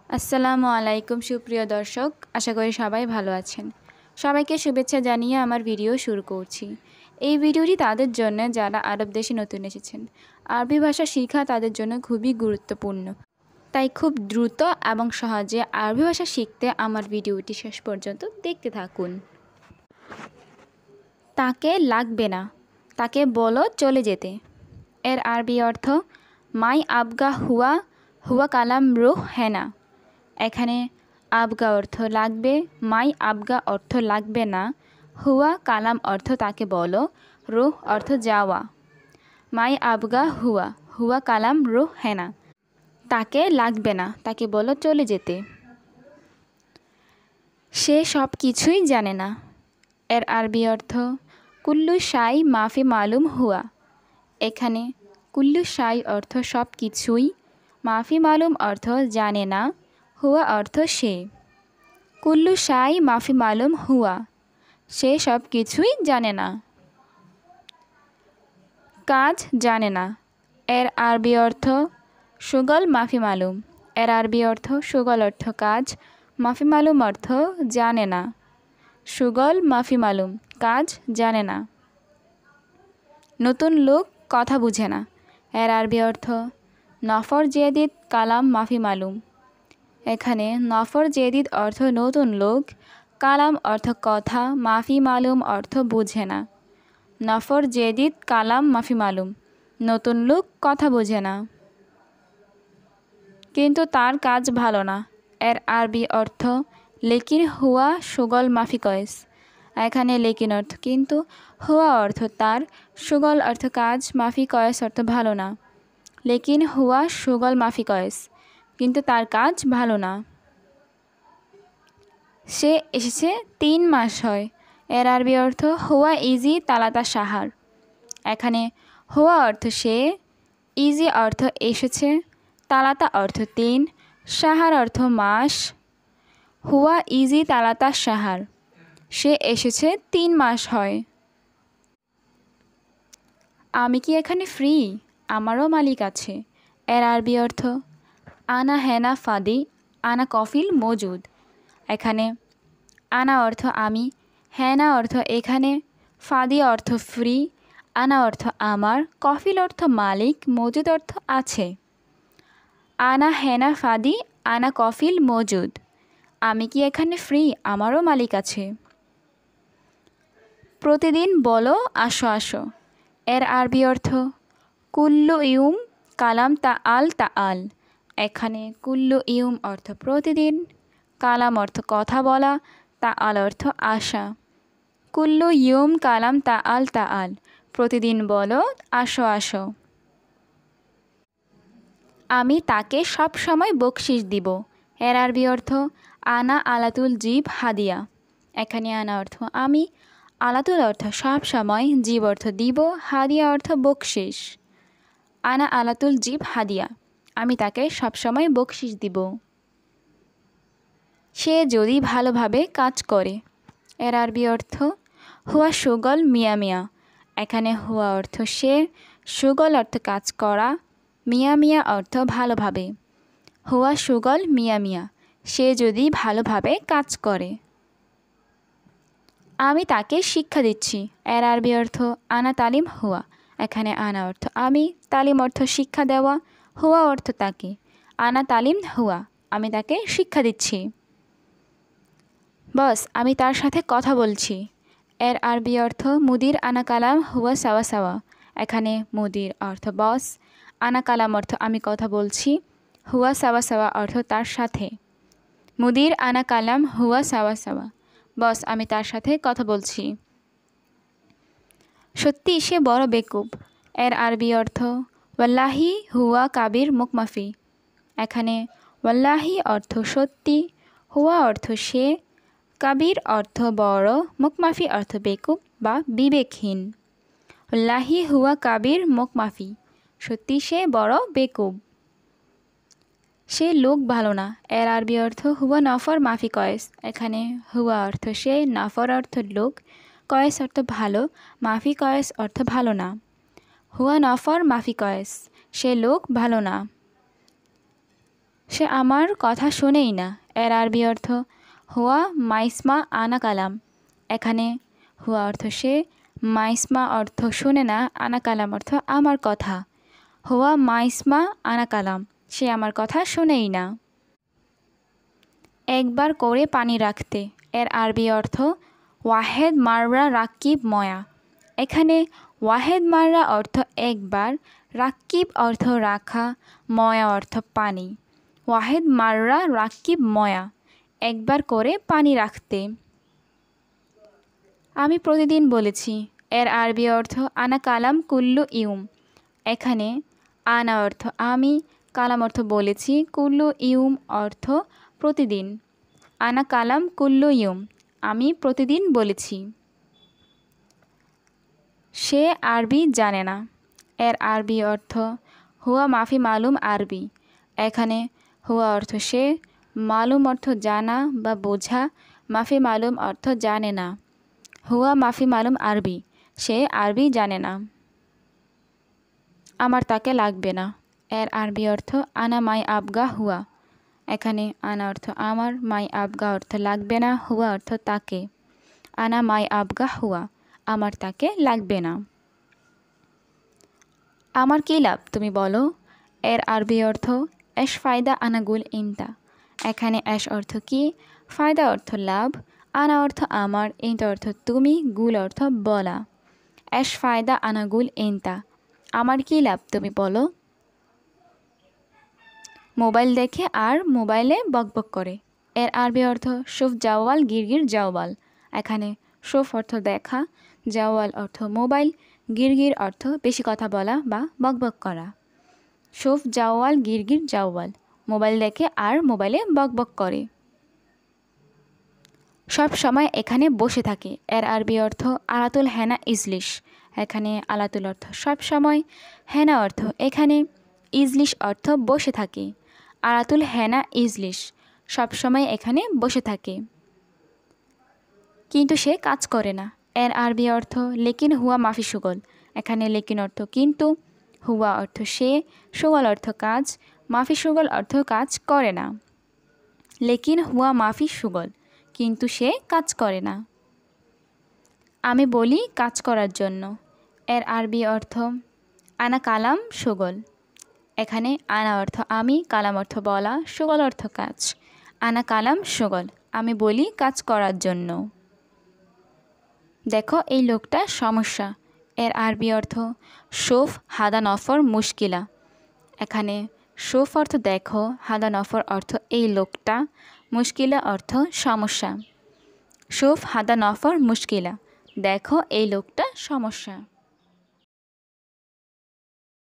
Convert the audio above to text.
আসসালামু আলাইকুম সুপ্রিয় দর্শক, আশা করি সবাই ভালো আছেন। সবাইকে শুভেচ্ছা জানিয়ে আমার ভিডিও শুরু করছি। এই ভিডিওটি তাদের জন্য যারা আরব দেশে নতুন এসেছেন। আরবি ভাষা শেখা তাদের জন্য খুবই গুরুত্বপূর্ণ, তাই খুব দ্রুত এবং সহজে আরবি ভাষা শিখতে আমার ভিডিওটি শেষ পর্যন্ত দেখতে থাকুন। তাকে লাগবে না, তাকে বলো চলে যেতে। এর আরবি অর্থ মাই আবগা হুয়া, হুয়া কালাম রুহ হেনা। এখানে আবগা অর্থ লাগবে, মাই আবগা অর্থ লাগবে না, হুয়া কালাম অর্থ তাকে বলো, রুহ অর্থ যাওয়া। মাই আবগা হুয়া, হুয়া কালাম রুহ হেনা। তাকে লাগবে না, তাকে বলো চলে যেতে। সে সব কিছুই জানে না। এর আরবি অর্থ কুল্লু শাই মাফি মালুম হুয়া। এখানে কুল্লু শাই অর্থ সব কিছুই, মাফি মালুম অর্থ জানে না, হুয়া অর্থ সে। কুল্লু শাই মাফি মালুম হুয়া, সে সব কিছুই জানে না। কাজ জানে না। এর আরবি অর্থ শুগল মাফি মালুম। এর আরবি অর্থ শুগল অর্থ কাজ, মাফি মালুম অর্থ জানে না। শুগল মাফি মালুম, কাজ জানে না। নতুন লোক কথা বুঝে না। এর আরবি অর্থ নফর জেদিদ কালাম মাফি মালুম। এখানে নফর জেদিদ অর্থ নতুন লোক, কালাম অর্থ কথা, মাফি মালুম অর্থ বুঝে না। নফর জেদিদ কালাম মাফি মালুম, নতুন লোক কথা বোঝে না। কিন্তু তার কাজ ভালো না। এর আরবি অর্থ লেকিন হুয়া সুগল মাফি কয়েস। এখানে লেকিন অর্থ কিন্তু, হুয়া অর্থ তার, সুগল অর্থ কাজ, মাফি কয়েস অর্থ ভালো না। লেকিন হুয়া সুগল মাফি কয়েস, কিন্তু তার কাজ ভালো না। সে এসেছে 3 মাস হয়। এর আরবি অর্থ হুয়া ইজি তালাতা সাহার। এখানে হুয়া অর্থ সে, ইজি অর্থ এসেছে, তালাতা অর্থ 3, সাহার অর্থ মাস। হুয়া ইজি তালাতা সাহার, সে এসেছে 3 মাস হয়। আমি কি এখানে ফ্রি? আমারও মালিক আছে। এর আরবি অর্থ আনা হেনা ফাদি, আনা কফিল মজুদ। এখানে আনা অর্থ আমি, হেনা অর্থ এখানে, ফাদি অর্থ ফ্রি, আনা অর্থ আমার, কফিল অর্থ মালিক, মজুদ অর্থ আছে। আনা হেনা ফাদি, আনা কফিল মজুদ। আমি কি এখানে ফ্রি? আমারও মালিক আছে। প্রতিদিন বলো আসো আসো। এর আরবি অর্থ কুল্লু ইউম কালাম তা আল। এখানে কুল্লু ইউম অর্থ প্রতিদিন, কালাম অর্থ কথা বলা, তা আল অর্থ আসা। কুল্লু ইউম কালাম তা আল, প্রতিদিন বলো আসো আসো। আমি তাকে সব সময় বকশিস দিব। এর আরবি অর্থ আনা আলাতুল জিব হাদিয়া। এখানে আনা অর্থ আমি, আলাতুল অর্থ সব সময়, জিব অর্থ দিব, হাদিয়া অর্থ বকশিস। আনা আলাতুল জিব হাদিয়া, আমি তাকে সবসময় বকশিস দিব। সে যদি ভালোভাবে কাজ করে। এর আরবি অর্থ হুয়া সুগল মিয়া মিয়া। এখানে হুয়া অর্থ সে, সুগল অর্থ কাজ করা, মিয়া মিয়া অর্থ ভালোভাবে। হুয়া সুগল মিয়া মিয়া, সে যদি ভালোভাবে কাজ করে। আমি তাকে শিক্ষা দিচ্ছি। এর আরবি অর্থ আনা তালিম হুয়া। এখানে আনা অর্থ আমি, তালিম অর্থ শিক্ষা দেওয়া, হুয়া অর্থ তাকে। আনা তালিম হুয়া, আমি তাকে শিক্ষা দিচ্ছি। বস, আমি তার সাথে কথা বলছি। এর আরবি অর্থ মুদির আনা কালাম হুয়া সাওয়া সাওয়া। এখানে মুদির অর্থ বস, আনা কালাম অর্থ আমি কথা বলছি, হুয়া সাওয়া সাওয়া অর্থ তার সাথে। মুদির আনা কালাম হুয়া সাওয়া সাওয়া, বস আমি তার সাথে কথা বলছি। সত্যি সে বড় বেকুব। এর আরবি অর্থ ওয়াল্লাহি হুয়া কাবির মুকমাফি। এখানে ওয়াল্লাহি অর্থ সত্যি, হুয়া অর্থ সে, কাবির অর্থ বড়, মুকমাফি অর্থ বেকুব বা বিবেকহীন। ওয়াল্লাহি হুয়া কাবির মুকমাফি, সত্যি সে বড় বেকুব। সে লোক ভালো না। এর আরবি অর্থ হুয়া নফর মাফি কয়েস। এখানে হুয়া অর্থ সে, নফর অর্থ লোক, কয়েস অর্থ ভালো, মাফি কয়েস অর্থ ভালো না। হুয়া নফর মাফি কয়েস, সে লোক ভালো না। সে আমার কথা শোনেই না। এর আরবি অর্থ হুয়া মাইসমা আনা কালাম। এখানে হুয়া অর্থ সে, মাইসমা অর্থ শোনে না, আনা কালাম অর্থ আমার কথা। হুয়া মাইসমা আনা কালাম, সে আমার কথা শোনেই না। একবার করে পানি রাখতে। এর আরবি অর্থ ওয়াহেদ মাররা রাকিব ময়া। এখানে ওয়াহেদ মাররা অর্থ একবার, রাকিব অর্থ রাখা, ময়া অর্থ পানি। ওয়াহেদ মাররা রাকিব ময়া, একবার করে পানি রাখতে। আমি প্রতিদিন বলেছি। এর আরবি অর্থ আনা কালাম কুল্লু ইউম। এখানে আনা অর্থ আমি, কালাম অর্থ বলেছি, কুল্লু ইউম অর্থ প্রতিদিন। আনা কালাম কুল্লু ইউম, আমি প্রতিদিন বলেছি। সে আরবি জানে না। এর আরবি অর্থ হুয়া মাফি মালুম আরবি। এখানে হুয়া অর্থ সে, মালুম অর্থ জানা বা বোঝা, মাফি মালুম অর্থ জানে না। হুয়া মাফি মালুম আরবি, সে আরবি জানে না। আমার তাকে লাগবে না। এর আরবি অর্থ আনা মাই আবগা হুয়া। এখানে আনা অর্থ আমার, মাই আবগা অর্থ লাগবে না, হুয়া অর্থ তাকে। আনা মাই আবগা হুয়া, আমার তাকে লাগবে না। আমার কী লাভ তুমি বলো। এর আরবি অর্থ এশ ফায়দা আনাগুল ইনতা। এখানে এশ অর্থ কি, ফায়দা অর্থ লাভ, আনা অর্থ আমার, ইনতা অর্থ তুমি, গুল অর্থ বলা। এশ ফায়দা আনাগুল ইনতা, আমার কী লাভ তুমি বলো। মোবাইল দেখে আর মোবাইলে বকবক করে। এর আরবি অর্থ শুফ জাওয়াল গিরগির জাওয়াল। এখানে শুফ অর্থ দেখা, জাওয়াল অর্থ মোবাইল, গিরগির অর্থ বেশি কথা বলা বা বকবক করা। শুফ জাওয়াল গিরগির জাওয়াল, মোবাইল দেখে আর মোবাইলে বকবক করে। সব সময় এখানে বসে থাকে। এর আরবি অর্থ আলাতুল হেনা ইজলিশ। এখানে আলাতুল অর্থ সব সময়, হেনা অর্থ এখানে, ইজলিশ অর্থ বসে থাকে। আলাতুল হেনা ইজলিশ, সব সময় এখানে বসে থাকে। কিন্তু সে কাজ করে না। এর আরবি অর্থ লেকিন হুয়া মাফি সুগল। এখানে লেকিন অর্থ কিন্তু, হুয়া অর্থ সে, সুগল অর্থ কাজ, মাফি সুগল অর্থ কাজ করে না। লেকিন হুয়া মাফি সুগল, কিন্তু সে কাজ করে না। আমি বলি কাজ করার জন্য। এর আরবি অর্থ আনা কালাম সুগল। এখানে আনা অর্থ আমি, কালাম অর্থ বলা, সুগল অর্থ কাজ। আনা কালাম সুগল, আমি বলি কাজ করার জন্য। দেখো এই লোকটা সমস্যা। এর আরবি অর্থ শোফ হাদা নফর মুশকিলা। এখানে শোফ অর্থ দেখো, হাদা নফর অর্থ এই লোকটা, মুশকিলা অর্থ সমস্যা। শোফ হাদা নফর মুশকিলা, দেখো এই লোকটা সমস্যা।